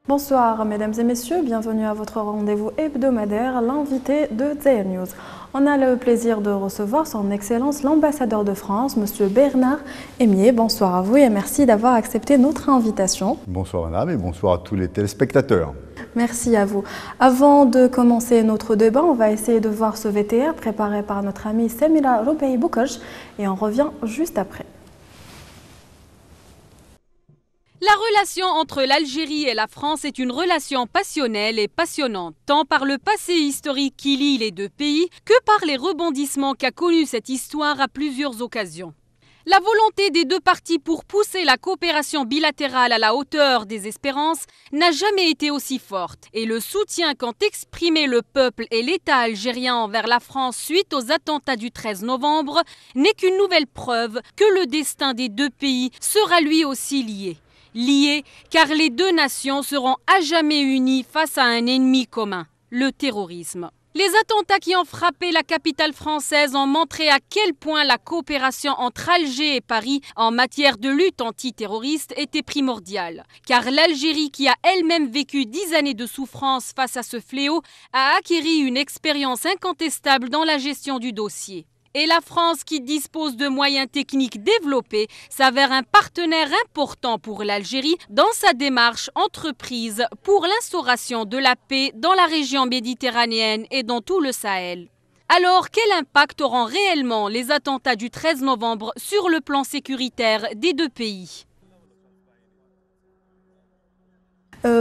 Bonsoir mesdames et messieurs, bienvenue à votre rendez-vous hebdomadaire, l'invité de TR News. On a le plaisir de recevoir son Excellence l'ambassadeur de France, Monsieur Bernard Emié. Bonsoir à vous et merci d'avoir accepté notre invitation. Bonsoir madame et bonsoir à tous les téléspectateurs. Merci à vous. Avant de commencer notre débat, on va essayer de voir ce VTR préparé par notre amie Semira Ropei-Boukoj et on revient juste après. La relation entre l'Algérie et la France est une relation passionnelle et passionnante, tant par le passé historique qui lie les deux pays que par les rebondissements qu'a connus cette histoire à plusieurs occasions. La volonté des deux parties pour pousser la coopération bilatérale à la hauteur des espérances n'a jamais été aussi forte et le soutien qu'ont exprimé le peuple et l'État algérien envers la France suite aux attentats du 13 novembre n'est qu'une nouvelle preuve que le destin des deux pays sera lui aussi lié. Liés car les deux nations seront à jamais unies face à un ennemi commun, le terrorisme. Les attentats qui ont frappé la capitale française ont montré à quel point la coopération entre Alger et Paris en matière de lutte antiterroriste était primordiale. Car l'Algérie, qui a elle-même vécu 10 années de souffrance face à ce fléau, a acquis une expérience incontestable dans la gestion du dossier. Et la France, qui dispose de moyens techniques développés, s'avère un partenaire important pour l'Algérie dans sa démarche entreprise pour l'instauration de la paix dans la région méditerranéenne et dans tout le Sahel. Alors, quel impact auront réellement les attentats du 13 novembre sur le plan sécuritaire des deux pays ?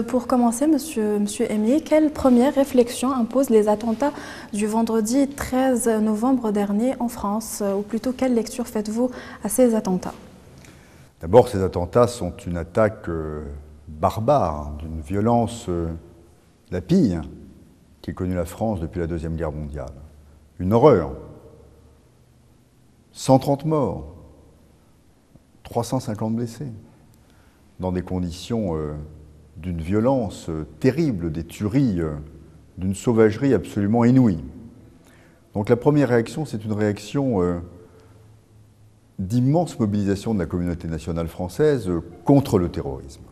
Pour commencer, Monsieur Emié, quelle première réflexion imposent les attentats du vendredi 13 novembre dernier en France? Ou plutôt, quelle lecture faites-vous à ces attentats? D'abord, ces attentats sont une attaque barbare, d'une violence la pire qu'ait connue la France depuis la Deuxième Guerre mondiale. Une horreur. 130 morts, 350 blessés, dans des conditions d'une violence terrible, des tueries, d'une sauvagerie absolument inouïe. Donc la première réaction, c'est une réaction d'immense mobilisation de la communauté nationale française contre le terrorisme.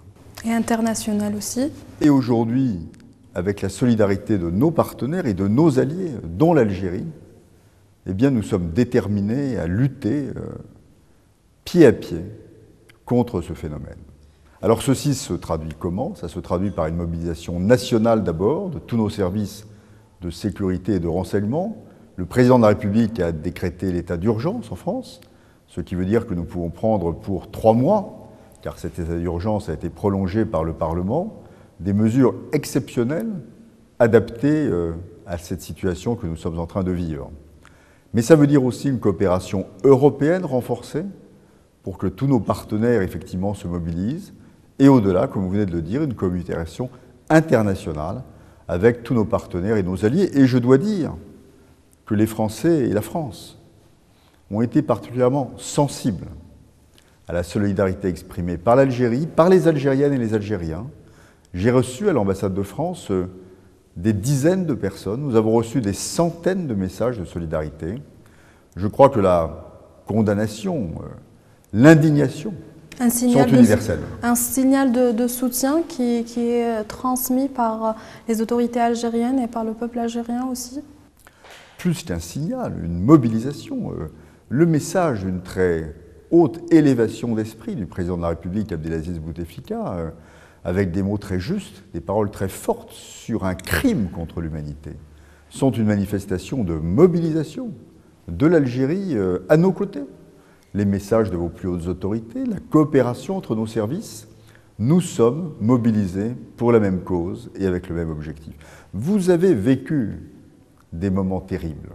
Et internationale aussi. Et aujourd'hui, avec la solidarité de nos partenaires et de nos alliés, dont l'Algérie, eh bien nous sommes déterminés à lutter pied à pied contre ce phénomène. Alors ceci se traduit comment? Ça se traduit par une mobilisation nationale d'abord, de tous nos services de sécurité et de renseignement. Le président de la République a décrété l'état d'urgence en France, ce qui veut dire que nous pouvons prendre pour 3 mois, car cet état d'urgence a été prolongé par le Parlement, des mesures exceptionnelles adaptées à cette situation que nous sommes en train de vivre. Mais ça veut dire aussi une coopération européenne renforcée pour que tous nos partenaires effectivement se mobilisent. Et au-delà, comme vous venez de le dire, une coopération internationale avec tous nos partenaires et nos alliés. Et je dois dire que les Français et la France ont été particulièrement sensibles à la solidarité exprimée par l'Algérie, par les Algériennes et les Algériens. J'ai reçu à l'ambassade de France des dizaines de personnes, nous avons reçu des centaines de messages de solidarité. Je crois que la condamnation, l'indignation, sont universelles. Un signal de soutien qui est transmis par les autorités algériennes et par le peuple algérien aussi? Plus qu'un signal, une mobilisation. Le message d'une très haute élévation d'esprit du président de la République, Abdelaziz Bouteflika, avec des mots très justes, des paroles très fortes sur un crime contre l'humanité, sont une manifestation de mobilisation de l'Algérie à nos côtés. Les messages de vos plus hautes autorités, la coopération entre nos services, nous sommes mobilisés pour la même cause et avec le même objectif. Vous avez vécu des moments terribles.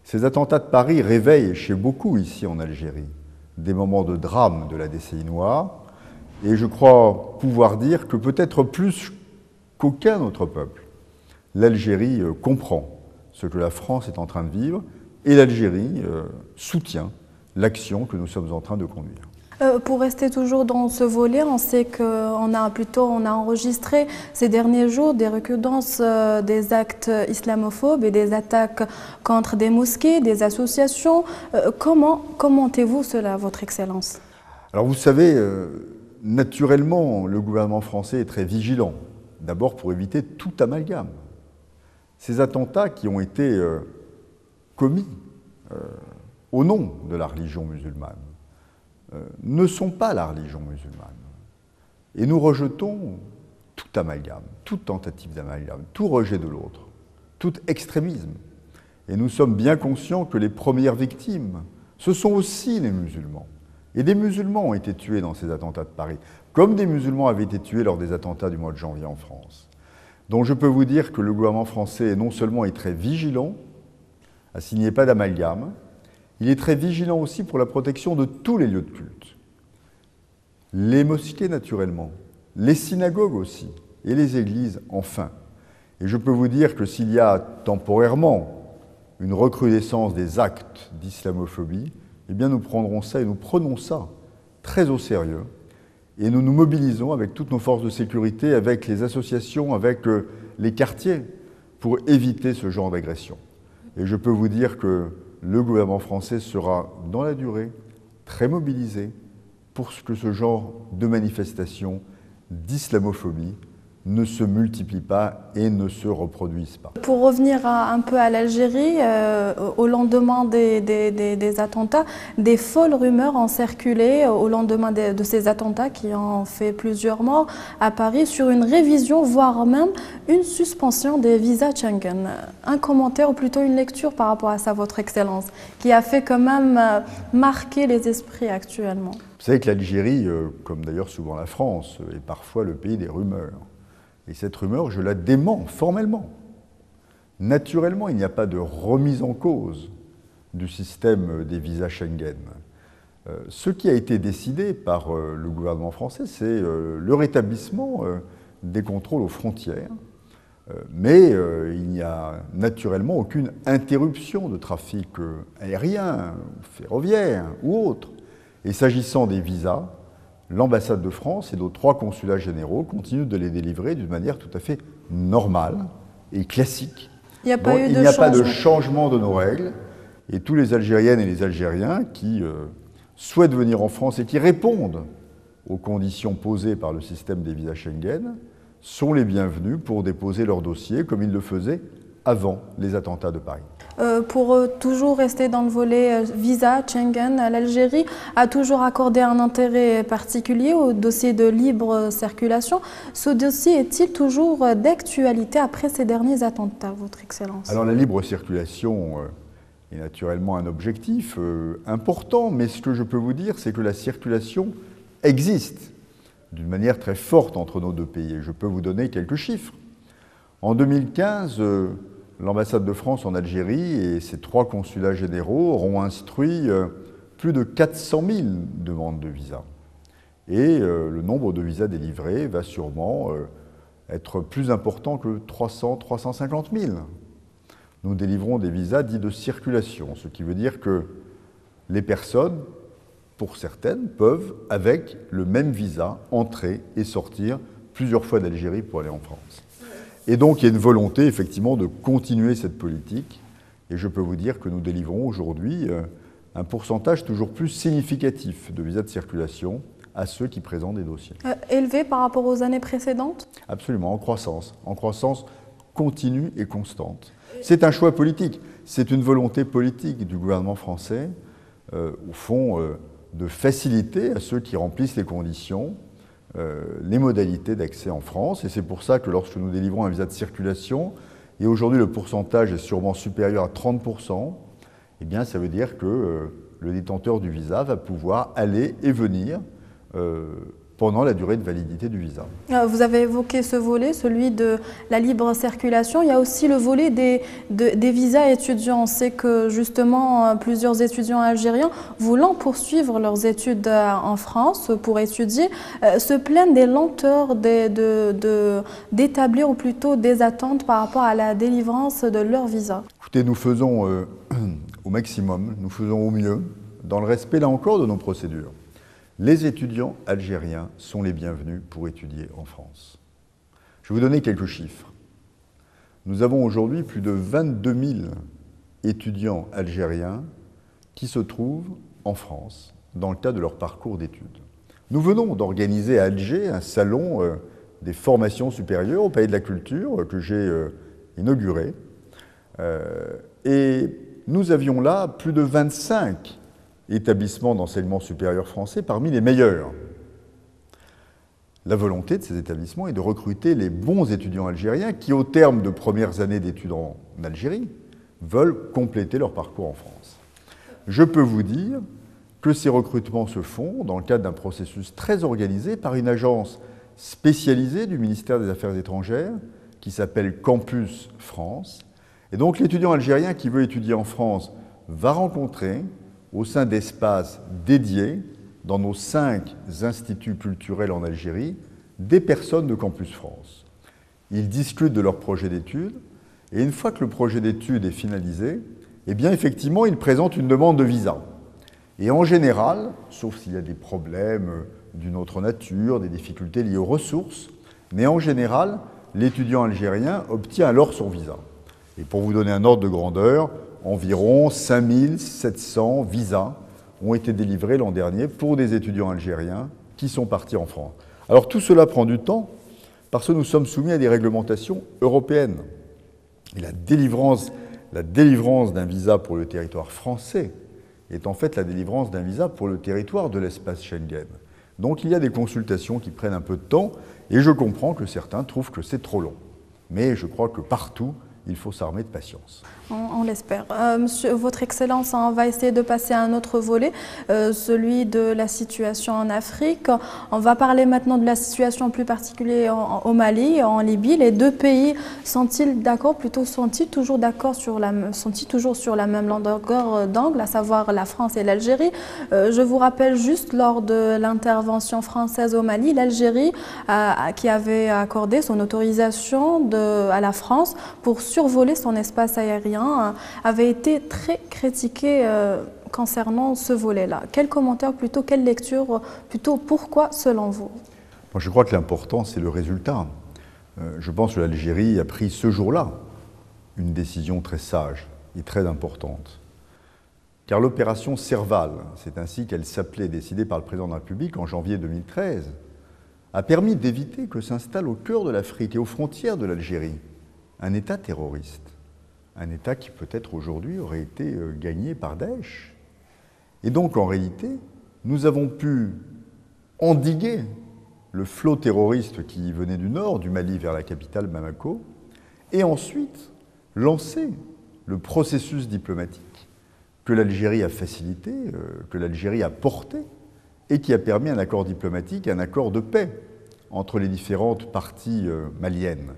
Ces attentats de Paris réveillent chez beaucoup ici en Algérie des moments de drame de la décennie noire et je crois pouvoir dire que peut-être plus qu'aucun autre peuple, l'Algérie comprend ce que la France est en train de vivre et l'Algérie soutient l'action que nous sommes en train de conduire. Pour rester toujours dans ce volet, on sait qu'on a enregistré ces derniers jours des recrudescences des actes islamophobes et des attaques contre des mosquées, des associations. Comment commentez-vous cela, Votre Excellence? Alors vous savez, naturellement, le gouvernement français est très vigilant d'abord pour éviter tout amalgame. Ces attentats qui ont été commis au nom de la religion musulmane ne sont pas la religion musulmane. Et nous rejetons tout amalgame, toute tentative d'amalgame, tout rejet de l'autre, tout extrémisme. Et nous sommes bien conscients que les premières victimes, ce sont aussi les musulmans. Et des musulmans ont été tués dans ces attentats de Paris, comme des musulmans avaient été tués lors des attentats du mois de janvier en France. Donc je peux vous dire que le gouvernement français non seulement est très vigilant à ce qu'il n'y ait pas d'amalgame, il est très vigilant aussi pour la protection de tous les lieux de culte. Les mosquées naturellement, les synagogues aussi, et les églises enfin. Et je peux vous dire que s'il y a temporairement une recrudescence des actes d'islamophobie, eh bien nous prendrons ça et nous prenons ça très au sérieux. Et nous nous mobilisons avec toutes nos forces de sécurité, avec les associations, avec les quartiers, pour éviter ce genre d'agression. Et je peux vous dire que le gouvernement français sera, dans la durée, très mobilisé pour que ce genre de manifestation d'islamophobie ne se multiplient pas et ne se reproduisent pas. Pour revenir un peu à l'Algérie, au lendemain des attentats, des folles rumeurs ont circulé au lendemain de ces attentats qui ont fait plusieurs morts à Paris sur une révision, voire même une suspension des visas Schengen. Un commentaire ou plutôt une lecture par rapport à ça, Votre Excellence, qui a fait quand même marquer les esprits actuellement. Vous savez que l'Algérie, comme d'ailleurs souvent la France, est parfois le pays des rumeurs. Et cette rumeur, je la dément formellement. Naturellement, il n'y a pas de remise en cause du système des visas Schengen. Ce qui a été décidé par le gouvernement français, c'est le rétablissement des contrôles aux frontières. Mais il n'y a naturellement aucune interruption de trafic aérien, ferroviaire ou autre. Et s'agissant des visas, l'ambassade de France et nos 3 consulats généraux continuent de les délivrer d'une manière tout à fait normale et classique. Il n'y a pas de changement de nos règles. Et tous les Algériennes et les Algériens qui souhaitent venir en France et qui répondent aux conditions posées par le système des visas Schengen sont les bienvenus pour déposer leur dossier comme ils le faisaient avant les attentats de Paris. Pour toujours rester dans le volet visa Schengen, l'Algérie a toujours accordé un intérêt particulier au dossier de libre circulation. Ce dossier est-il toujours d'actualité après ces derniers attentats, Votre Excellence? Alors la libre circulation est naturellement un objectif important, mais ce que je peux vous dire, c'est que la circulation existe d'une manière très forte entre nos 2 pays. Je peux vous donner quelques chiffres. En 2015, l'ambassade de France en Algérie et ses 3 consulats généraux auront instruit plus de 400 000 demandes de visa. Et le nombre de visas délivrés va sûrement être plus important que 300-350 000. Nous délivrons des visas dits de circulation, ce qui veut dire que les personnes, pour certaines, peuvent, avec le même visa, entrer et sortir plusieurs fois d'Algérie pour aller en France. Et donc, il y a une volonté, effectivement, de continuer cette politique. Et je peux vous dire que nous délivrons aujourd'hui un pourcentage toujours plus significatif de visas de circulation à ceux qui présentent des dossiers. Élevé par rapport aux années précédentes? Absolument, en croissance continue et constante. C'est un choix politique, c'est une volonté politique du gouvernement français, au fond, de faciliter à ceux qui remplissent les conditions les modalités d'accès en France. Et c'est pour ça que lorsque nous délivrons un visa de circulation, et aujourd'hui le pourcentage est sûrement supérieur à 30%, eh bien ça veut dire que le détenteur du visa va pouvoir aller et venir pendant la durée de validité du visa. Vous avez évoqué ce volet, celui de la libre circulation. Il y a aussi le volet des visas étudiants. On sait que justement plusieurs étudiants algériens voulant poursuivre leurs études en France pour étudier se plaignent des lenteurs d'établir ou plutôt des attentes par rapport à la délivrance de leur visa. Écoutez, nous faisons au maximum, nous faisons au mieux, dans le respect là encore de nos procédures. Les étudiants algériens sont les bienvenus pour étudier en France. Je vais vous donner quelques chiffres. Nous avons aujourd'hui plus de 22 000 étudiants algériens qui se trouvent en France dans le cadre de leur parcours d'études. Nous venons d'organiser à Alger un salon des formations supérieures au Palais de la Culture que j'ai inauguré. Et nous avions là plus de 25 établissements d'enseignement supérieur français parmi les meilleurs. La volonté de ces établissements est de recruter les bons étudiants algériens qui, au terme de premières années d'études en Algérie, veulent compléter leur parcours en France. Je peux vous dire que ces recrutements se font dans le cadre d'un processus très organisé par une agence spécialisée du ministère des Affaires étrangères qui s'appelle Campus France. Et donc l'étudiant algérien qui veut étudier en France va rencontrer, au sein d'espaces dédiés, dans nos 5 instituts culturels en Algérie, des personnes de Campus France. Ils discutent de leur projet d'études, et une fois que le projet d'études est finalisé, eh bien effectivement, ils présentent une demande de visa. Et en général, sauf s'il y a des problèmes d'une autre nature, des difficultés liées aux ressources, mais en général, l'étudiant algérien obtient alors son visa. Et pour vous donner un ordre de grandeur, environ 5700 visas ont été délivrés l'an dernier pour des étudiants algériens qui sont partis en France. Alors tout cela prend du temps parce que nous sommes soumis à des réglementations européennes. Et la délivrance d'un visa pour le territoire français est en fait la délivrance d'un visa pour le territoire de l'espace Schengen. Donc il y a des consultations qui prennent un peu de temps et je comprends que certains trouvent que c'est trop long. Mais je crois que partout, il faut s'armer de patience. On l'espère. Monsieur, Votre Excellence, on va essayer de passer à un autre volet, celui de la situation en Afrique. On va parler maintenant de la situation plus particulière au Mali, en Libye. Les deux pays sont-ils d'accord, plutôt sont-ils toujours d'accord sur la même longueur d'angle, à savoir la France et l'Algérie? Je vous rappelle juste, lors de l'intervention française au Mali, l'Algérie qui avait accordé son autorisation à la France pour survoler son espace aérien avait été très critiqué concernant ce volet-là. Quel commentaire plutôt, quelle lecture plutôt, pourquoi selon vous? Moi, je crois que l'important, c'est le résultat. Je pense que l'Algérie a pris ce jour-là une décision très sage et très importante. Car l'opération Serval, c'est ainsi qu'elle s'appelait, décidée par le président de la République en janvier 2013, a permis d'éviter que s'installe au cœur de l'Afrique et aux frontières de l'Algérie un État terroriste, un État qui peut-être aujourd'hui aurait été gagné par Daesh. Et donc en réalité, nous avons pu endiguer le flot terroriste qui venait du nord, du Mali vers la capitale Bamako, et ensuite lancer le processus diplomatique que l'Algérie a facilité, que l'Algérie a porté, et qui a permis un accord diplomatique, un accord de paix entre les différentes parties maliennes.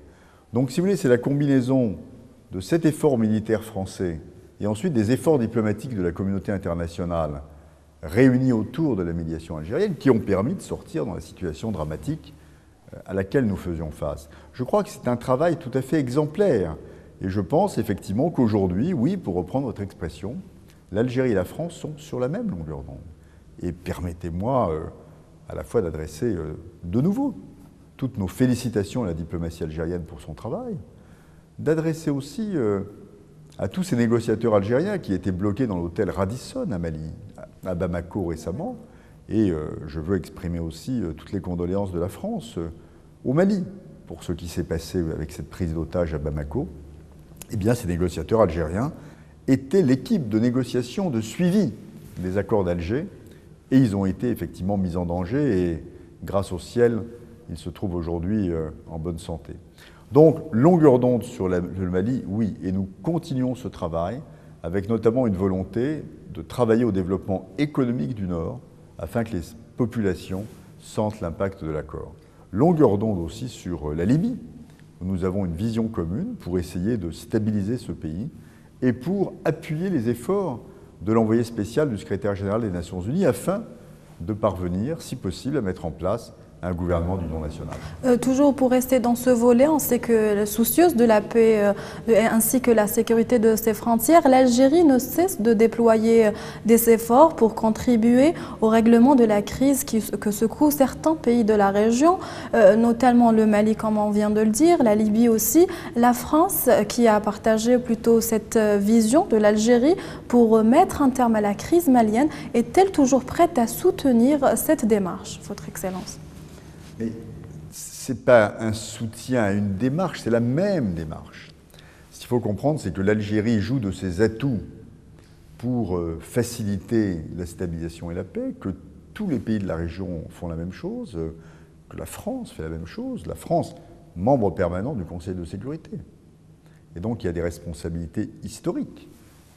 Donc, si vous voulez, c'est la combinaison de cet effort militaire français et ensuite des efforts diplomatiques de la communauté internationale réunis autour de la médiation algérienne qui ont permis de sortir dans la situation dramatique à laquelle nous faisions face. Je crois que c'est un travail tout à fait exemplaire et je pense effectivement qu'aujourd'hui, oui, pour reprendre votre expression, l'Algérie et la France sont sur la même longueur d'onde. Et permettez-moi à la fois d'adresser de nouveau toutes nos félicitations à la diplomatie algérienne pour son travail, d'adresser aussi à tous ces négociateurs algériens qui étaient bloqués dans l'hôtel Radisson à Mali, à Bamako récemment, et je veux exprimer aussi toutes les condoléances de la France au Mali pour ce qui s'est passé avec cette prise d'otage à Bamako. Eh bien, ces négociateurs algériens étaient l'équipe de négociation de suivi des accords d'Alger, et ils ont été effectivement mis en danger, et grâce au ciel, ils se trouvent aujourd'hui en bonne santé. Donc, longueur d'onde sur le Mali, oui, et nous continuons ce travail avec notamment une volonté de travailler au développement économique du Nord afin que les populations sentent l'impact de l'accord. Longueur d'onde aussi sur la Libye, où nous avons une vision commune pour essayer de stabiliser ce pays et pour appuyer les efforts de l'envoyé spécial du secrétaire général des Nations Unies afin de parvenir, si possible, à mettre en place un gouvernement d'union nationale. Toujours pour rester dans ce volet, on sait que soucieuse de la paix ainsi que la sécurité de ses frontières, l'Algérie ne cesse de déployer des efforts pour contribuer au règlement de la crise que secouent certains pays de la région, notamment le Mali comme on vient de le dire, la Libye aussi. La France qui a partagé plutôt cette vision de l'Algérie pour mettre un terme à la crise malienne, est-elle toujours prête à soutenir cette démarche, Votre Excellence ? Mais ce n'est pas un soutien à une démarche, c'est la même démarche. Ce qu'il faut comprendre, c'est que l'Algérie joue de ses atouts pour faciliter la stabilisation et la paix, que tous les pays de la région font la même chose, que la France fait la même chose. La France, membre permanent du Conseil de sécurité. Et donc, il y a des responsabilités historiques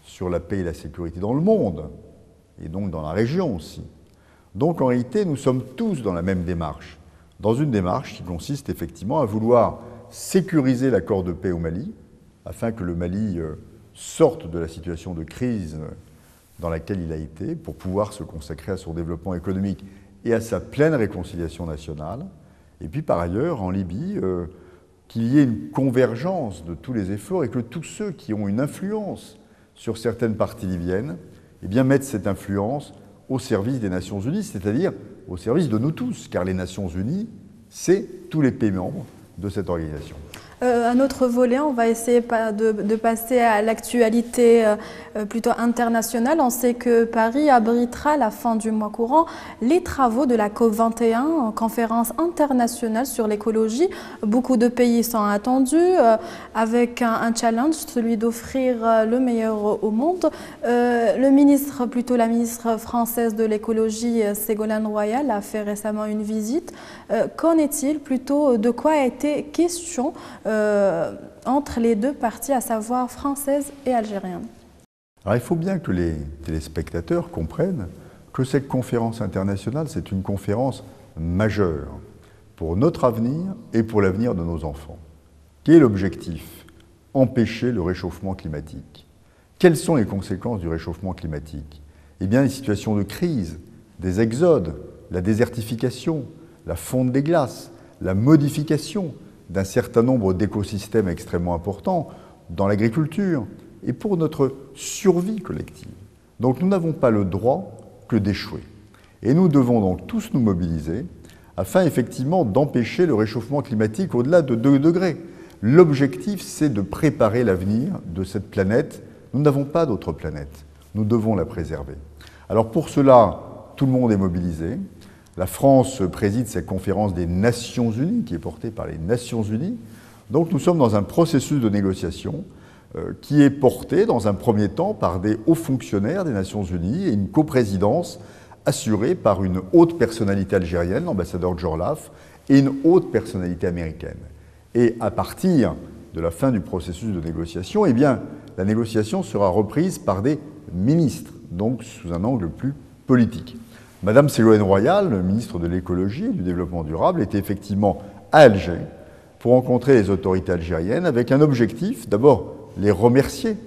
sur la paix et la sécurité dans le monde, et donc dans la région aussi. Donc, en réalité, nous sommes tous dans la même démarche, dans une démarche qui consiste effectivement à vouloir sécuriser l'accord de paix au Mali, afin que le Mali sorte de la situation de crise dans laquelle il a été, pour pouvoir se consacrer à son développement économique et à sa pleine réconciliation nationale. Et puis par ailleurs, en Libye, qu'il y ait une convergence de tous les efforts et que tous ceux qui ont une influence sur certaines parties libyennes, eh bien, mettent cette influence au service des Nations Unies, c'est-à-dire au service de nous tous, car les Nations Unies, c'est tous les pays membres de cette organisation. Un autre volet, on va essayer de passer à l'actualité plutôt internationale. On sait que Paris abritera à la fin du mois courant les travaux de la COP21, conférence internationale sur l'écologie. Beaucoup de pays sont attendus avec un challenge, celui d'offrir le meilleur au monde. La ministre française de l'écologie, Ségolène Royal, a fait récemment une visite. Qu'en est-il plutôt, de quoi a été question entre les deux parties, à savoir française et algérienne? Alors, il faut bien que les téléspectateurs comprennent que cette conférence internationale, c'est une conférence majeure pour notre avenir et pour l'avenir de nos enfants. Quel est l'objectif? Empêcher le réchauffement climatique. Quelles sont les conséquences du réchauffement climatique? Eh bien, les situations de crise, des exodes, la désertification, la fonte des glaces, la modification d'un certain nombre d'écosystèmes extrêmement importants dans l'agriculture et pour notre survie collective. Donc nous n'avons pas le droit que d'échouer. Et nous devons donc tous nous mobiliser afin effectivement d'empêcher le réchauffement climatique au-delà de 2 degrés. L'objectif, c'est de préparer l'avenir de cette planète. Nous n'avons pas d'autre planète. Nous devons la préserver. Alors pour cela, tout le monde est mobilisé. La France préside cette conférence des Nations Unies, qui est portée par les Nations Unies. Donc nous sommes dans un processus de négociation qui est porté dans un premier temps par des hauts fonctionnaires des Nations Unies et une coprésidence assurée par une haute personnalité algérienne, l'ambassadeur Djorlaf, et une haute personnalité américaine. Et à partir de la fin du processus de négociation, eh bien, la négociation sera reprise par des ministres, donc sous un angle plus politique. Madame Ségolène Royal, ministre de l'écologie et du développement durable, était effectivement à Alger pour rencontrer les autorités algériennes avec un objectif, d'abord les remercier,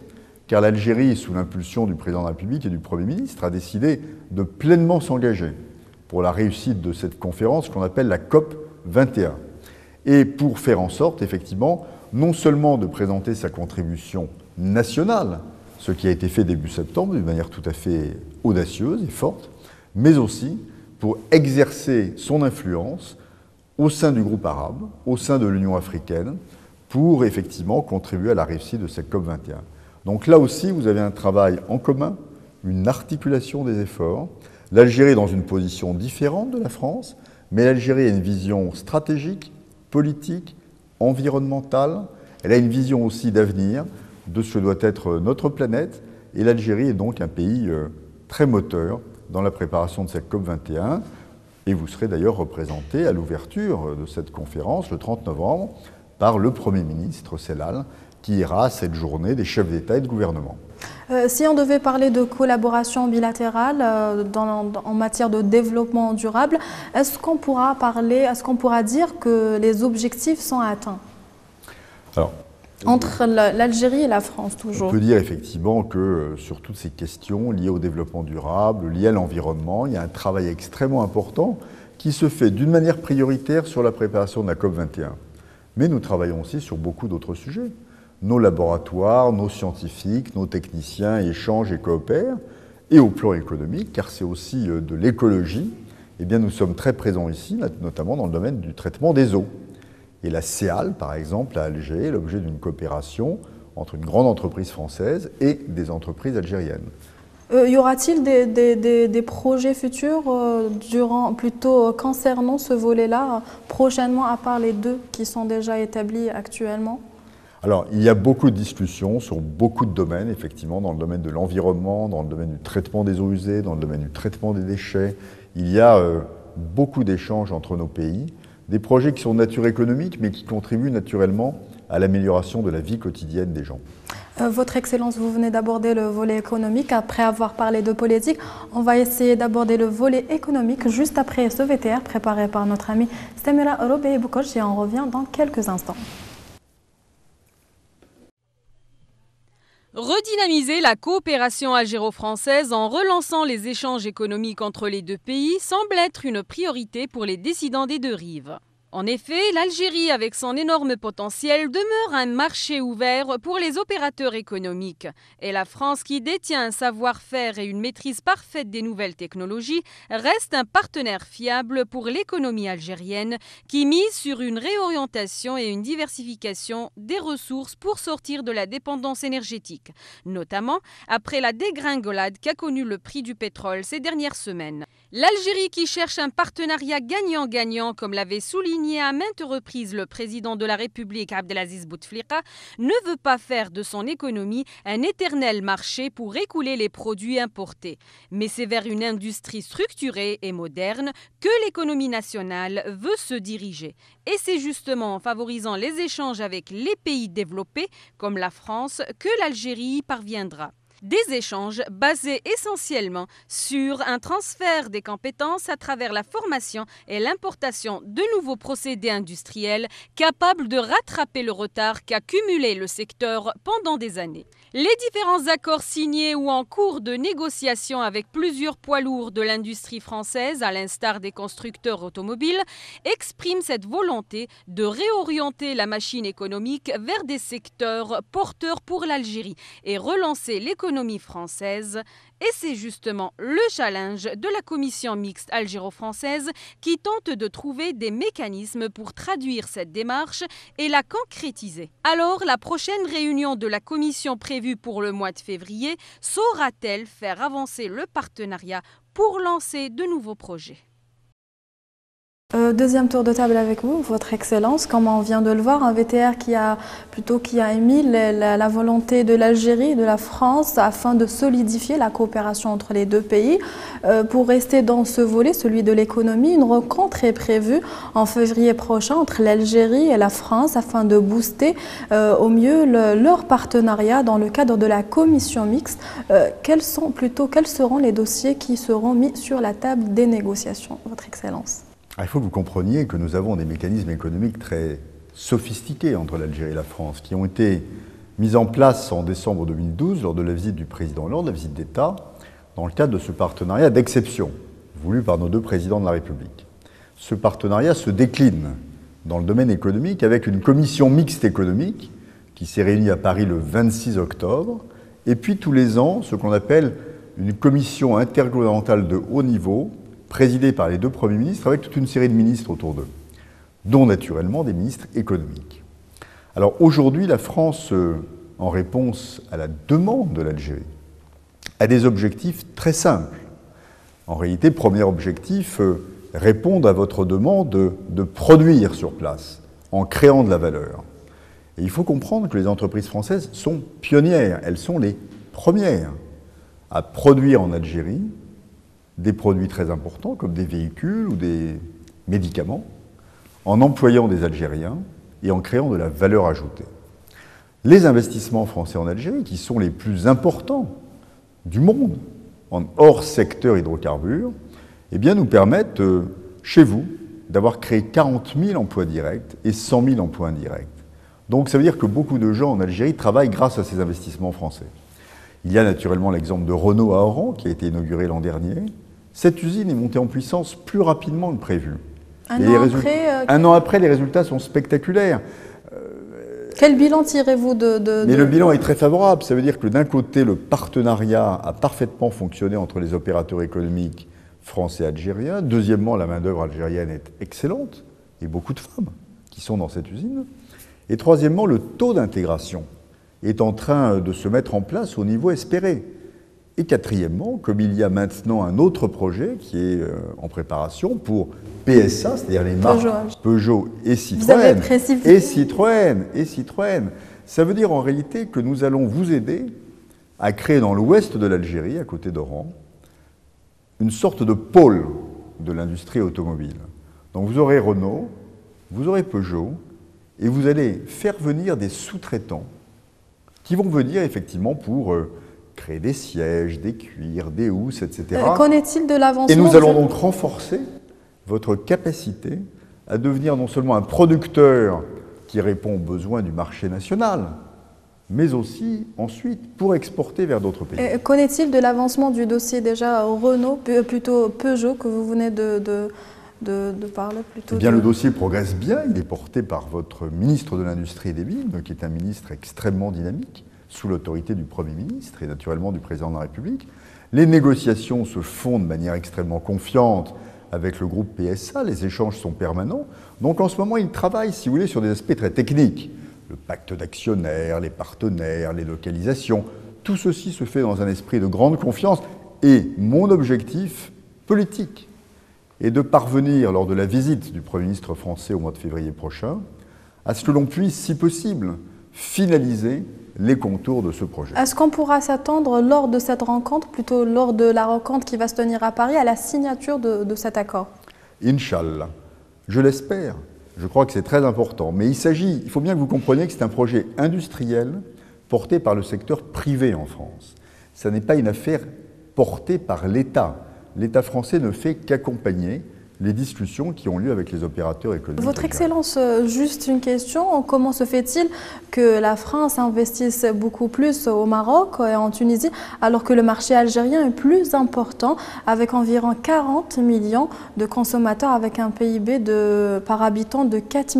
car l'Algérie, sous l'impulsion du président de la République et du Premier ministre, a décidé de pleinement s'engager pour la réussite de cette conférence qu'on appelle la COP 21. Et pour faire en sorte, effectivement, non seulement de présenter sa contribution nationale, ce qui a été fait début septembre d'une manière tout à fait audacieuse et forte, mais aussi pour exercer son influence au sein du groupe arabe, au sein de l'Union africaine, pour effectivement contribuer à la réussite de cette COP21. Donc là aussi, vous avez un travail en commun, une articulation des efforts. L'Algérie est dans une position différente de la France, mais l'Algérie a une vision stratégique, politique, environnementale. Elle a une vision aussi d'avenir de ce que doit être notre planète. Et l'Algérie est donc un pays très moteur dans la préparation de cette COP21. Et vous serez d'ailleurs représenté à l'ouverture de cette conférence, le 30 novembre, par le Premier ministre Sellal, qui ira à cette journée des chefs d'État et de gouvernement. Si on devait parler de collaboration bilatérale en matière de développement durable, est-ce qu'on pourra dire que les objectifs sont atteints? Alors, entre l'Algérie et la France, toujours. On peut dire effectivement que sur toutes ces questions liées au développement durable, liées à l'environnement, il y a un travail extrêmement important qui se fait d'une manière prioritaire sur la préparation de la COP21. Mais nous travaillons aussi sur beaucoup d'autres sujets. Nos laboratoires, nos scientifiques, nos techniciens échangent et coopèrent. Et au plan économique, car c'est aussi de l'écologie, eh bien nous sommes très présents ici, notamment dans le domaine du traitement des eaux. Et la CEAL, par exemple, à Alger, est l'objet d'une coopération entre une grande entreprise française et des entreprises algériennes. Y aura-t-il des projets futurs plutôt concernant ce volet-là prochainement, à part les deux qui sont déjà établis actuellement? Alors, il y a beaucoup de discussions sur beaucoup de domaines, effectivement, dans le domaine de l'environnement, dans le domaine du traitement des eaux usées, dans le domaine du traitement des déchets. Il y a beaucoup d'échanges entre nos pays, des projets qui sont de nature économique, mais qui contribuent naturellement à l'amélioration de la vie quotidienne des gens. Votre Excellence, vous venez d'aborder le volet économique. Après avoir parlé de politique, on va essayer d'aborder le volet économique juste après ce VTR préparé par notre ami Stamira Robey-Boukoch et on revient dans quelques instants. Redynamiser la coopération algéro-française en relançant les échanges économiques entre les deux pays semble être une priorité pour les décidants des deux rives. En effet, l'Algérie, avec son énorme potentiel, demeure un marché ouvert pour les opérateurs économiques. Et la France, qui détient un savoir-faire et une maîtrise parfaite des nouvelles technologies, reste un partenaire fiable pour l'économie algérienne, qui mise sur une réorientation et une diversification des ressources pour sortir de la dépendance énergétique, notamment après la dégringolade qu'a connue le prix du pétrole ces dernières semaines. L'Algérie, qui cherche un partenariat gagnant-gagnant, comme l'avait souligné à maintes reprises le président de la République Abdelaziz Bouteflika, ne veut pas faire de son économie un éternel marché pour écouler les produits importés. Mais c'est vers une industrie structurée et moderne que l'économie nationale veut se diriger. Et c'est justement en favorisant les échanges avec les pays développés, comme la France, que l'Algérie y parviendra. Des échanges basés essentiellement sur un transfert des compétences à travers la formation et l'importation de nouveaux procédés industriels capables de rattraper le retard qu'a cumulé le secteur pendant des années. Les différents accords signés ou en cours de négociation avec plusieurs poids lourds de l'industrie française, à l'instar des constructeurs automobiles, expriment cette volonté de réorienter la machine économique vers des secteurs porteurs pour l'Algérie et relancer l'économie française. Et c'est justement le challenge de la commission mixte algéro-française qui tente de trouver des mécanismes pour traduire cette démarche et la concrétiser. Alors, la prochaine réunion de la commission prévue pour le mois de février saura-t-elle faire avancer le partenariat pour lancer de nouveaux projets ? Deuxième tour de table avec vous, Votre Excellence. Comme on vient de le voir, un VTR qui a émis la volonté de l'Algérie et de la France afin de solidifier la coopération entre les deux pays. Pour rester dans ce volet, celui de l'économie, une rencontre est prévue en février prochain entre l'Algérie et la France afin de booster au mieux leur partenariat dans le cadre de la commission mixte. Quels seront les dossiers qui seront mis sur la table des négociations, Votre Excellence ? Il faut que vous compreniez que nous avons des mécanismes économiques très sophistiqués entre l'Algérie et la France, qui ont été mis en place en décembre 2012 lors de la visite du président Hollande, la visite d'État, dans le cadre de ce partenariat d'exception, voulu par nos deux présidents de la République. Ce partenariat se décline dans le domaine économique avec une commission mixte économique qui s'est réunie à Paris le 26 octobre, et puis tous les ans, ce qu'on appelle une commission intergouvernementale de haut niveau, présidée par les deux premiers ministres, avec toute une série de ministres autour d'eux, dont naturellement des ministres économiques. Alors aujourd'hui, la France, en réponse à la demande de l'Algérie, a des objectifs très simples. En réalité, premier objectif, répondre à votre demande de produire sur place, en créant de la valeur. Et il faut comprendre que les entreprises françaises sont pionnières, elles sont les premières à produire en Algérie des produits très importants comme des véhicules ou des médicaments, en employant des Algériens et en créant de la valeur ajoutée. Les investissements français en Algérie, qui sont les plus importants du monde, hors secteur hydrocarbures, eh bien, nous permettent, chez vous, d'avoir créé 40 000 emplois directs et 100 000 emplois indirects. Donc ça veut dire que beaucoup de gens en Algérie travaillent grâce à ces investissements français. Il y a naturellement l'exemple de Renault à Oran, qui a été inauguré l'an dernier. Cette usine est montée en puissance plus rapidement que prévu. Un an après, les résultats sont spectaculaires. Quel bilan tirez-vous de... Mais le bilan est très favorable. Ça veut dire que d'un côté, le partenariat a parfaitement fonctionné entre les opérateurs économiques français et algériens. Deuxièmement, la main-d'œuvre algérienne est excellente. Il y a beaucoup de femmes qui sont dans cette usine. Et troisièmement, le taux d'intégration est en train de se mettre en place au niveau espéré. Et quatrièmement, comme il y a maintenant un autre projet qui est en préparation pour PSA, c'est-à-dire les marques Peugeot et Citroën, et Citroën, ça veut dire en réalité que nous allons vous aider à créer dans l'ouest de l'Algérie, à côté d'Oran, une sorte de pôle de l'industrie automobile. Donc vous aurez Renault, vous aurez Peugeot, et vous allez faire venir des sous-traitants qui vont venir effectivement pour créer des sièges, des cuirs, des housses, etc. Qu'en est-il de l'avancement? Et nous allons donc renforcer votre capacité à devenir non seulement un producteur qui répond aux besoins du marché national, mais aussi ensuite pour exporter vers d'autres pays. Qu'en est-il de l'avancement du dossier déjà Renault, plutôt Peugeot, que vous venez de parler plutôt? Eh bien, le dossier progresse bien. Il est porté par votre ministre de l'Industrie et des Mines, qui est un ministre extrêmement dynamique, sous l'autorité du Premier ministre et naturellement du Président de la République. Les négociations se font de manière extrêmement confiante avec le groupe PSA, les échanges sont permanents. Donc en ce moment, il travaille, si vous voulez, sur des aspects très techniques. Le pacte d'actionnaires, les partenaires, les localisations. Tout ceci se fait dans un esprit de grande confiance. Et mon objectif politique est de parvenir, lors de la visite du Premier ministre français au mois de février prochain, à ce que l'on puisse, si possible, finaliser les contours de ce projet. Est-ce qu'on pourra s'attendre lors de cette rencontre, plutôt lors de la rencontre qui va se tenir à Paris, à la signature de cet accord? Inch'Allah. Je l'espère. Je crois que c'est très important. Mais il faut bien que vous compreniez que c'est un projet industriel porté par le secteur privé en France. Ça n'est pas une affaire portée par l'État. L'État français ne fait qu'accompagner les discussions qui ont lieu avec les opérateurs économiques. Votre Excellence, juste une question. Comment se fait-il que la France investisse beaucoup plus au Maroc et en Tunisie, alors que le marché algérien est plus important, avec environ 40 millions de consommateurs, avec un PIB par habitant de 4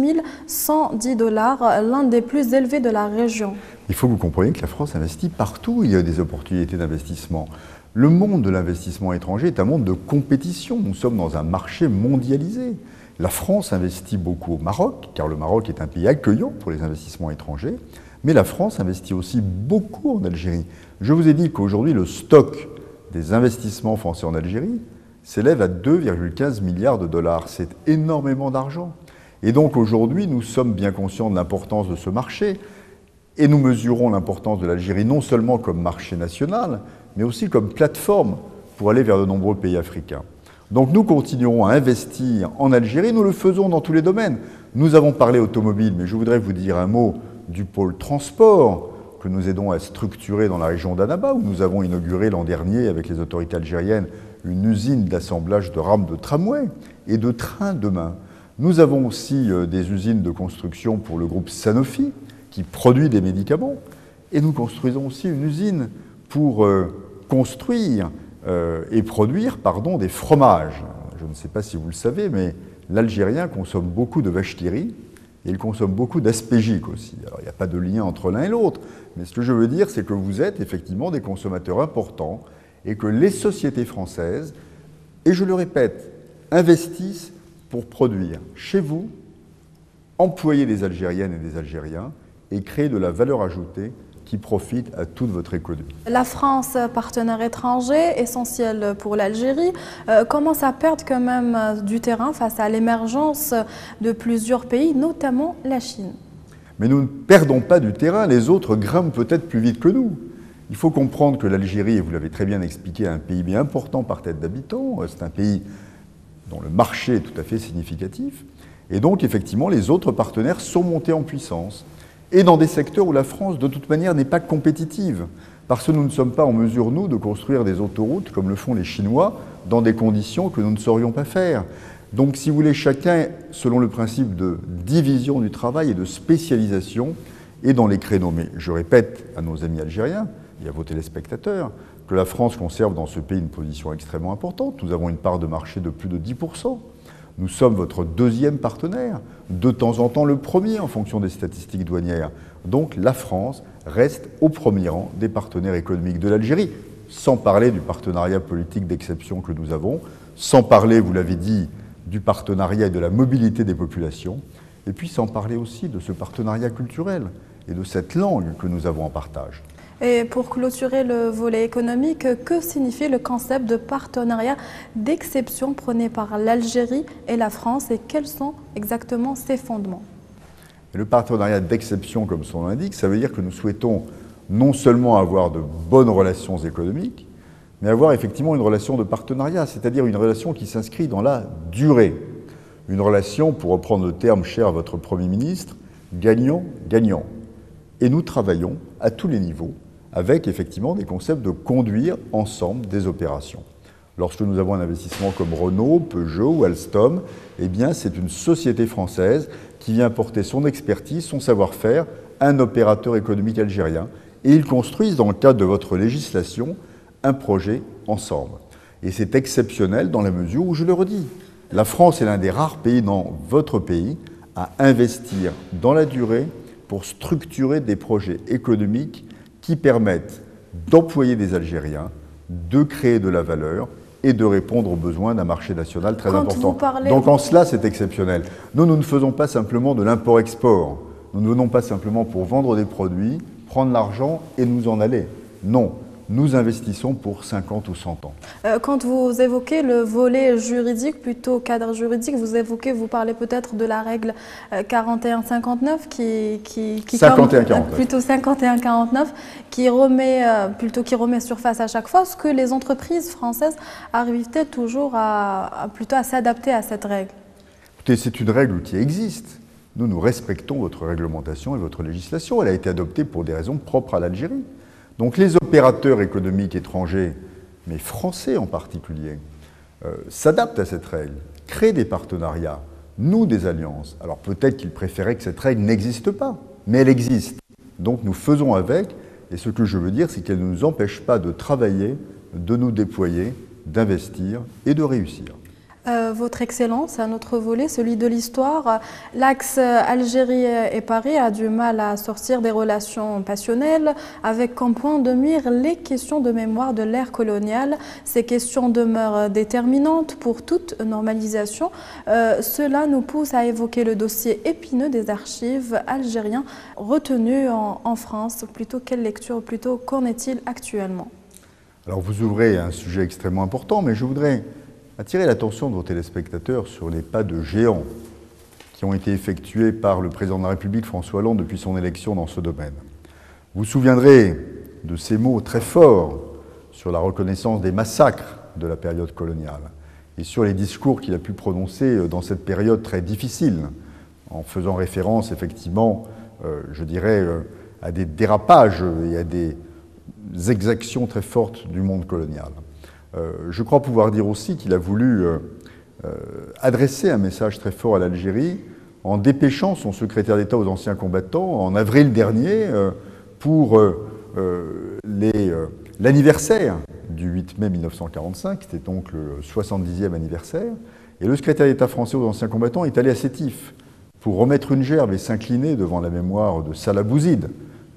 110 $, l'un des plus élevés de la région? Il faut que vous compreniez que la France investit partout où il y a des opportunités d'investissement. Le monde de l'investissement étranger est un monde de compétition. Nous sommes dans un marché mondialisé. La France investit beaucoup au Maroc, car le Maroc est un pays accueillant pour les investissements étrangers, mais la France investit aussi beaucoup en Algérie. Je vous ai dit qu'aujourd'hui, le stock des investissements français en Algérie s'élève à 2,15 milliards de $. C'est énormément d'argent. Et donc aujourd'hui, nous sommes bien conscients de l'importance de ce marché, et nous mesurons l'importance de l'Algérie non seulement comme marché national, mais aussi comme plateforme pour aller vers de nombreux pays africains. Donc nous continuerons à investir en Algérie, nous le faisons dans tous les domaines. Nous avons parlé automobile, mais je voudrais vous dire un mot du pôle transport que nous aidons à structurer dans la région d'Annaba, où nous avons inauguré l'an dernier avec les autorités algériennes une usine d'assemblage de rames de tramway et de trains demain. Nous avons aussi des usines de construction pour le groupe Sanofi, qui produit des médicaments, et nous construisons aussi une usine pour construire et produire des fromages. Je ne sais pas si vous le savez, mais l'Algérien consomme beaucoup de vache qui rit et il consomme beaucoup d'aspégique aussi. Alors il n'y a pas de lien entre l'un et l'autre, mais ce que je veux dire, c'est que vous êtes effectivement des consommateurs importants et que les sociétés françaises, et je le répète, investissent pour produire chez vous, employer des Algériennes et des Algériens et créer de la valeur ajoutée qui profite à toute votre économie. La France, partenaire étranger, essentiel pour l'Algérie, commence à perdre quand même du terrain face à l'émergence de plusieurs pays, notamment la Chine. Mais nous ne perdons pas du terrain, les autres grimpent peut-être plus vite que nous. Il faut comprendre que l'Algérie, et vous l'avez très bien expliqué, a un PIB important par tête d'habitant. C'est un pays dont le marché est tout à fait significatif. Et donc, effectivement, les autres partenaires sont montés en puissance. Et dans des secteurs où la France, de toute manière, n'est pas compétitive. Parce que nous ne sommes pas en mesure, nous, de construire des autoroutes, comme le font les Chinois, dans des conditions que nous ne saurions pas faire. Donc, si vous voulez, chacun, selon le principe de division du travail et de spécialisation, est dans les créneaux. Mais je répète à nos amis algériens et à vos téléspectateurs que la France conserve dans ce pays une position extrêmement importante. Nous avons une part de marché de plus de 10%. Nous sommes votre deuxième partenaire, de temps en temps le premier en fonction des statistiques douanières. Donc la France reste au premier rang des partenaires économiques de l'Algérie, sans parler du partenariat politique d'exception que nous avons, sans parler, vous l'avez dit, du partenariat et de la mobilité des populations, et puis sans parler aussi de ce partenariat culturel et de cette langue que nous avons en partage. Et pour clôturer le volet économique, que signifie le concept de partenariat d'exception prôné par l'Algérie et la France et quels sont exactement ses fondements? Et le partenariat d'exception, comme son nom l'indique, ça veut dire que nous souhaitons non seulement avoir de bonnes relations économiques, mais avoir effectivement une relation de partenariat, c'est-à-dire une relation qui s'inscrit dans la durée. Une relation, pour reprendre le terme cher à votre Premier ministre, gagnant-gagnant. Et nous travaillons à tous les niveaux avec effectivement des concepts de conduire ensemble des opérations. Lorsque nous avons un investissement comme Renault, Peugeot ou Alstom, eh bien c'est une société française qui vient apporter son expertise, son savoir-faire à un opérateur économique algérien. Et ils construisent, dans le cadre de votre législation, un projet ensemble. Et c'est exceptionnel dans la mesure où, je le redis, la France est l'un des rares pays dans votre pays à investir dans la durée pour structurer des projets économiques qui permettent d'employer des Algériens, de créer de la valeur et de répondre aux besoins d'un marché national très important. Donc en cela, c'est exceptionnel. Nous ne faisons pas simplement de l'import-export. Nous ne venons pas simplement pour vendre des produits, prendre l'argent et nous en aller. Non. Nous investissons pour 50 ou 100 ans. Quand vous évoquez le volet juridique, plutôt cadre juridique, vous parlez peut-être de la règle 41-59 qui 51-49. Plutôt 51-49 qui remet surface à chaque fois. Est-ce que les entreprises françaises arrivent-elles toujours à s'adapter à cette règle? Écoutez, c'est une règle qui existe. Nous respectons votre réglementation et votre législation. Elle a été adoptée pour des raisons propres à l'Algérie. Donc les opérateurs économiques étrangers, mais français en particulier, s'adaptent à cette règle, créent des partenariats, nouent des alliances. Alors peut-être qu'ils préféraient que cette règle n'existe pas, mais elle existe. Donc nous faisons avec, et ce que je veux dire, c'est qu'elle ne nous empêche pas de travailler, de nous déployer, d'investir et de réussir. Votre Excellence, un autre volet, celui de l'histoire. L'axe Algérie et Paris a du mal à sortir des relations passionnelles avec comme point de mire les questions de mémoire de l'ère coloniale. Ces questions demeurent déterminantes pour toute normalisation. Cela nous pousse à évoquer le dossier épineux des archives algériens retenues en France. Plutôt quelle lecture, plutôt qu'en est-il actuellement? Alors vous ouvrez un sujet extrêmement important, mais je voudrais attirer l'attention de vos téléspectateurs sur les pas de géant qui ont été effectués par le président de la République François Hollande depuis son élection dans ce domaine. Vous vous souviendrez de ces mots très forts sur la reconnaissance des massacres de la période coloniale et sur les discours qu'il a pu prononcer dans cette période très difficile, en faisant référence effectivement, je dirais, à des dérapages et à des exactions très fortes du monde colonial. Je crois pouvoir dire aussi qu'il a voulu adresser un message très fort à l'Algérie en dépêchant son secrétaire d'État aux anciens combattants en avril dernier pour l'anniversaire du 8 mai 1945, c'était donc le 70e anniversaire, et le secrétaire d'État français aux anciens combattants est allé à Sétif pour remettre une gerbe et s'incliner devant la mémoire de Salah Bouzid,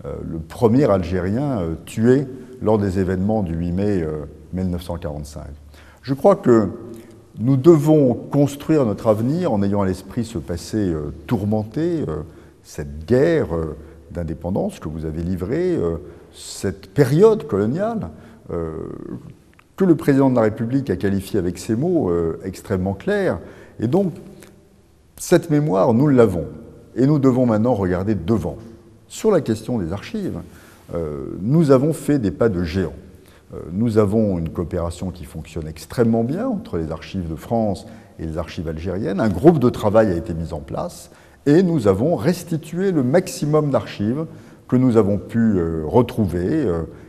le premier Algérien tué lors des événements du 8 mai 1945. Je crois que nous devons construire notre avenir en ayant à l'esprit ce passé tourmenté, cette guerre d'indépendance que vous avez livrée, cette période coloniale que le président de la République a qualifiée avec ces mots extrêmement clairs. Et donc, cette mémoire, nous l'avons. Et nous devons maintenant regarder devant. Sur la question des archives, nous avons fait des pas de géant. Nous avons une coopération qui fonctionne extrêmement bien entre les archives de France et les archives algériennes. Un groupe de travail a été mis en place et nous avons restitué le maximum d'archives que nous avons pu retrouver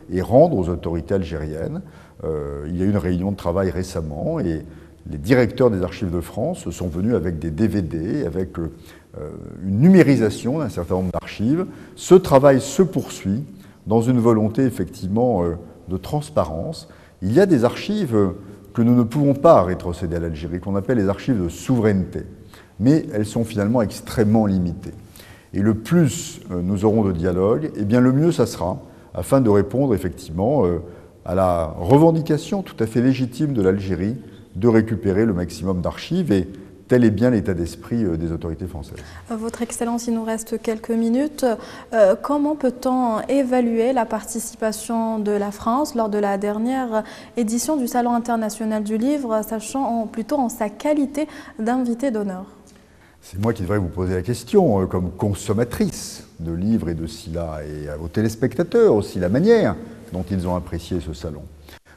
et rendre aux autorités algériennes. Il y a eu une réunion de travail récemment et les directeurs des archives de France sont venus avec des DVD, avec une numérisation d'un certain nombre d'archives. Ce travail se poursuit dans une volonté effectivement de transparence. Il y a des archives que nous ne pouvons pas rétrocéder à l'Algérie, qu'on appelle les archives de souveraineté, mais elles sont finalement extrêmement limitées. Et le plus nous aurons de dialogue, eh bien le mieux ça sera, afin de répondre effectivement à la revendication tout à fait légitime de l'Algérie de récupérer le maximum d'archives. Et tel est bien l'état d'esprit des autorités françaises. Votre Excellence, il nous reste quelques minutes. Comment peut-on évaluer la participation de la France lors de la dernière édition du Salon international du livre, sachant plutôt en sa qualité d'invité d'honneur? C'est moi qui devrais vous poser la question, comme consommatrice de livres et de SILA, et aux téléspectateurs aussi, la manière dont ils ont apprécié ce salon.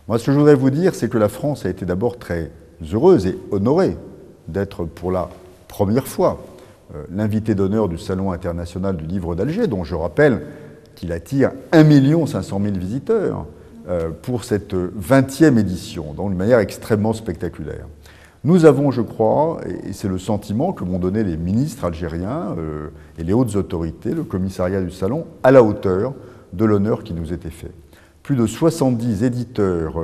Moi, ce que je voudrais vous dire, c'est que la France a été d'abord très heureuse et honorée d'être pour la première fois l'invité d'honneur du Salon international du livre d'Alger, dont je rappelle qu'il attire 1 500 000 visiteurs pour cette 20e édition, donc d'une manière extrêmement spectaculaire. Nous avons, je crois, et c'est le sentiment que m'ont donné les ministres algériens et les hautes autorités, le commissariat du Salon, à la hauteur de l'honneur qui nous était fait. Plus de 70 éditeurs,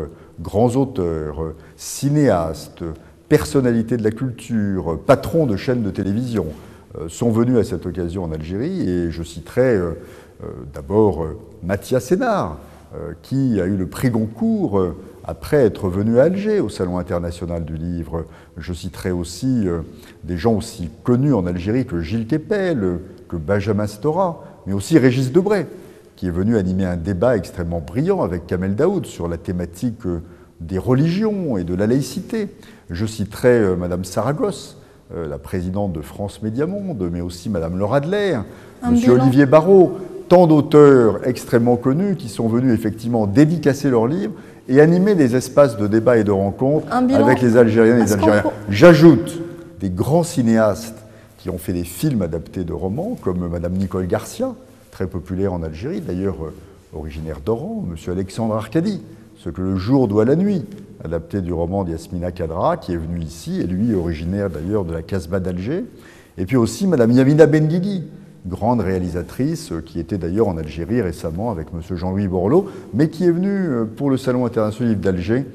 grands auteurs, cinéastes, personnalités de la culture, patrons de chaînes de télévision sont venus à cette occasion en Algérie, et je citerai d'abord Mathias Sénard, qui a eu le prix Goncourt après être venu à Alger au Salon international du livre. Je citerai aussi des gens aussi connus en Algérie que Gilles Kepel, que Benjamin Stora, mais aussi Régis Debray, qui est venu animer un débat extrêmement brillant avec Kamel Daoud sur la thématique des religions et de la laïcité. Je citerai Madame Saragosse, la présidente de France Média Monde, mais aussi Madame Laura Adler, Monsieur Olivier Barrault, tant d'auteurs extrêmement connus qui sont venus effectivement dédicacer leurs livres et animer des espaces de débat et de rencontres avec les Algériennes et les Algériens. J'ajoute des grands cinéastes qui ont fait des films adaptés de romans, comme Madame Nicole Garcia, très populaire en Algérie, d'ailleurs originaire d'Oran, Monsieur Alexandre Arcadi, Ce que le jour doit à la nuit, adapté du roman d'Yasmina Khadra, qui est venu ici, et lui originaire d'ailleurs de la Casbah d'Alger. Et puis aussi Madame Yamina Benguigui, grande réalisatrice, qui était d'ailleurs en Algérie récemment avec Monsieur Jean-Louis Borloo, mais qui est venue pour le Salon international d'Alger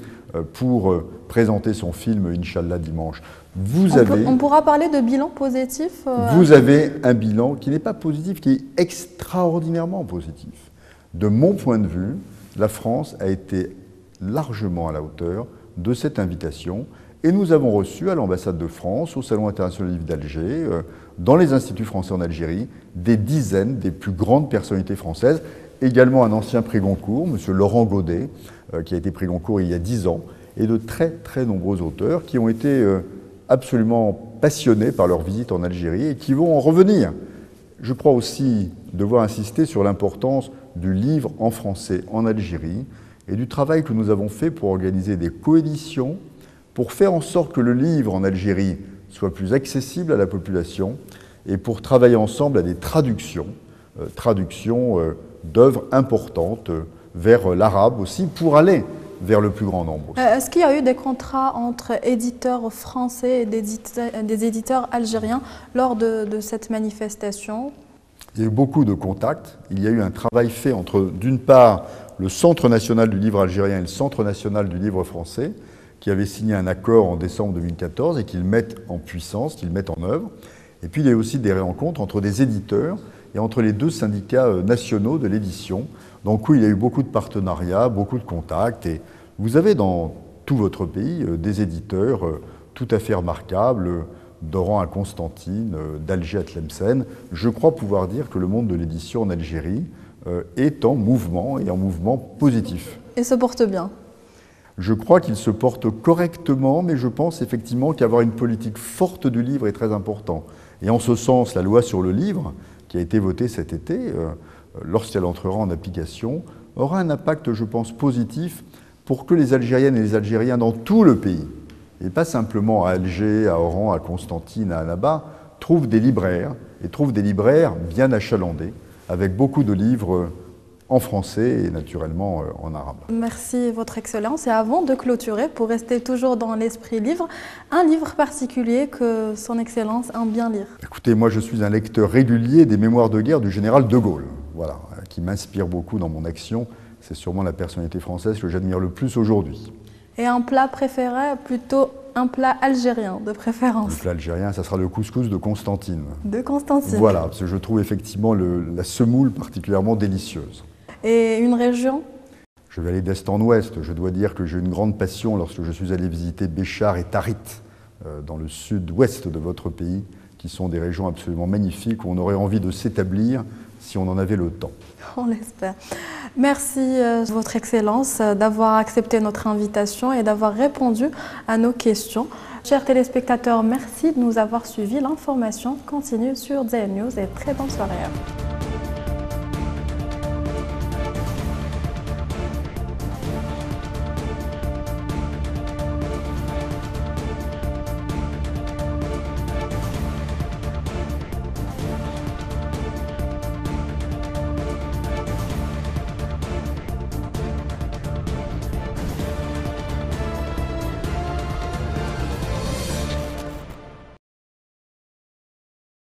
pour présenter son film Inch'Allah dimanche. On pourra parler de bilan positif Vous avez un bilan qui n'est pas positif, qui est extraordinairement positif. De mon point de vue, la France a été largement à la hauteur de cette invitation et nous avons reçu à l'ambassade de France, au Salon international du livre d'Alger, dans les instituts français en Algérie, des dizaines des plus grandes personnalités françaises, également un ancien prix Goncourt, M. Laurent Godet, qui a été prix Goncourt il y a 10 ans, et de très très nombreux auteurs qui ont été absolument passionnés par leur visite en Algérie et qui vont en revenir. Je crois aussi devoir insister sur l'importance du livre en français en Algérie et du travail que nous avons fait pour organiser des coéditions, pour faire en sorte que le livre en Algérie soit plus accessible à la population et pour travailler ensemble à des traductions d'œuvres importantes vers l'arabe aussi, pour aller vers le plus grand nombre. Est-ce qu'il y a eu des contrats entre éditeurs français et des éditeurs algériens lors de cette manifestation ? Il y a eu beaucoup de contacts. Il y a eu un travail fait entre, d'une part, le Centre national du livre algérien et le Centre national du livre français, qui avaient signé un accord en décembre 2014 et qu'ils mettent en puissance, qu'ils mettent en œuvre. Et puis il y a eu aussi des rencontres entre des éditeurs et entre les deux syndicats nationaux de l'édition. Donc oui, il y a eu beaucoup de partenariats, beaucoup de contacts. Et vous avez dans tout votre pays des éditeurs tout à fait remarquables, d'Oran à Constantine, d'Alger à Tlemcen. Je crois pouvoir dire que le monde de l'édition en Algérie est en mouvement et en mouvement positif. Et se porte bien. Je crois qu'il se porte correctement, mais je pense effectivement qu'avoir une politique forte du livre est très important. Et en ce sens, la loi sur le livre, qui a été votée cet été, lorsqu'elle entrera en application, aura un impact, je pense, positif pour que les Algériennes et les Algériens dans tout le pays, et pas simplement à Alger, à Oran, à Constantine, à Annaba, trouvent des libraires, et trouvent des libraires bien achalandés, avec beaucoup de livres en français et naturellement en arabe. Merci Votre Excellence. Et avant de clôturer, pour rester toujours dans l'esprit livre, un livre particulier que Son Excellence aime bien lire. Écoutez, moi je suis un lecteur régulier des mémoires de guerre du général de Gaulle, voilà, qui m'inspire beaucoup dans mon action. C'est sûrement la personnalité française que j'admire le plus aujourd'hui. Et un plat préféré, plutôt un plat algérien de préférence? Le plat algérien, ça sera le couscous de Constantine. De Constantine. Voilà, parce que je trouve effectivement la semoule particulièrement délicieuse. Et une région? Je vais aller d'est en ouest. Je dois dire que j'ai une grande passion lorsque je suis allé visiter Béchar et Tarit, dans le sud-ouest de votre pays, qui sont des régions absolument magnifiques où on aurait envie de s'établir si on en avait le temps. On l'espère. Merci, Votre Excellence, d'avoir accepté notre invitation et d'avoir répondu à nos questions. Chers téléspectateurs, merci de nous avoir suivis. L'information continue sur ZN News et très bonne soirée à vous.